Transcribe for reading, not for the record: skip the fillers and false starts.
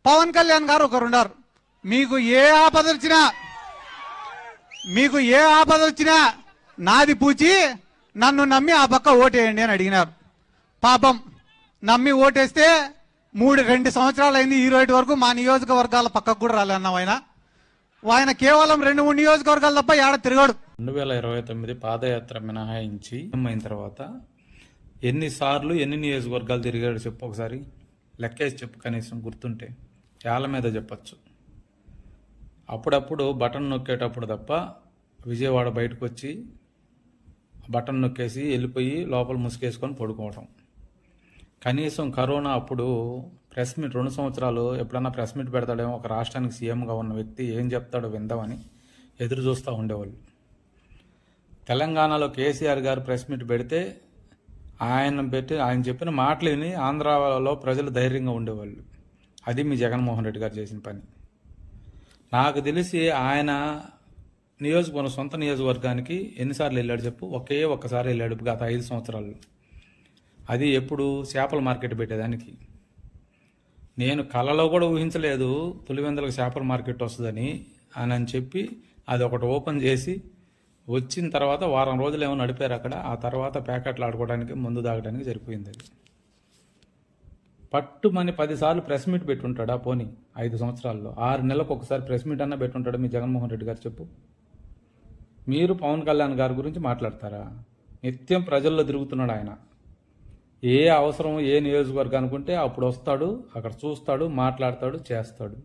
పవన్ కళ్యాణ్ గారు ఒకరున్నారు. మీకు ఏ ఆపద వచ్చినా నాది పూచి నన్ను నమ్మి ఆ పక్క ఓటేయండి అని అడిగినారు. పాపం నమ్మి ఓటేస్తే 2 సంవత్సరాలు అయింది. ఈ రోజు వరకు మా నియోజకవర్గాల పక్కకు కూడా రాలేన్నాం. ఆయన కేవలం 2-3 నియోజకవర్గాలు తప్ప ఏడ తిరగడు. 2029 పాదయాత్ర మినహాయించి అయిన తర్వాత ఎన్నిసార్లు ఎన్ని నియోజకవర్గాలు తిరిగాడు చెప్పు ఒకసారి లెక్కేసి చెప్పు, కనీసం గుర్తుంటే ఏళ్ళ మీద చెప్పచ్చు. అప్పుడప్పుడు బటన్ నొక్కేటప్పుడు తప్ప విజయవాడ బయటకు వచ్చి బటన్ నొక్కేసి వెళ్ళిపోయి లోపల ముసుగేసుకొని పడుకోవటం. కనీసం కరోనా అప్పుడు ప్రెస్ మీట్ 2 సంవత్సరాలు ఎప్పుడన్నా ప్రెస్ మీట్ పెడతాడేమో, ఒక రాష్ట్రానికి సీఎంగా ఉన్న వ్యక్తి ఏం చెప్తాడో విందామని ఎదురు చూస్తూ ఉండేవాళ్ళు. తెలంగాణలో కేసీఆర్ గారు ప్రెస్ మీట్ పెడితే ఆయన చెప్పిన మాటలు విని ఆంధ్రాలో ప్రజలు ధైర్యంగా ఉండేవాళ్ళు. అది మీ జగన్మోహన్ రెడ్డి గారు చేసిన పని. నాకు తెలిసి ఆయన సొంత నియోజకవర్గానికి ఎన్నిసార్లు వెళ్ళాడు చెప్పు? ఒక్కసారి వెళ్ళాడు గత 5 సంవత్సరాలు. అది ఎప్పుడు చేపల మార్కెట్ పెట్టేదానికి. నేను కలలో కూడా ఊహించలేదు పులివెందులకు చేపల మార్కెట్ వస్తుందని అని చెప్పి అది ఒకటి ఓపెన్ చేసి వచ్చిన తర్వాత వారం రోజులు ఏమో నడిపారు అక్కడ. ఆ తర్వాత ప్యాకెట్లు ఆడుకోవడానికి మందు తాగడానికి సరిపోయింది. అది పట్టుమని 10 సార్లు ప్రెస్ మీట్ పెట్టుంటాడా? పోనీ 5 సంవత్సరాల్లో 6 నెలలకు ఒకసారి ప్రెస్ మీట్ అన్నా పెట్టుంటాడా మీ జగన్మోహన్ రెడ్డి గారు చెప్పు? మీరు పవన్ కళ్యాణ్ గారి గురించి మాట్లాడతారా? నిత్యం ప్రజల్లో తిరుగుతున్నాడు ఆయన. ఏ అవసరం ఏ నియోజకవర్గం అనుకుంటే అప్పుడు వస్తాడు, అక్కడ చూస్తాడు, మాట్లాడతాడు, చేస్తాడు.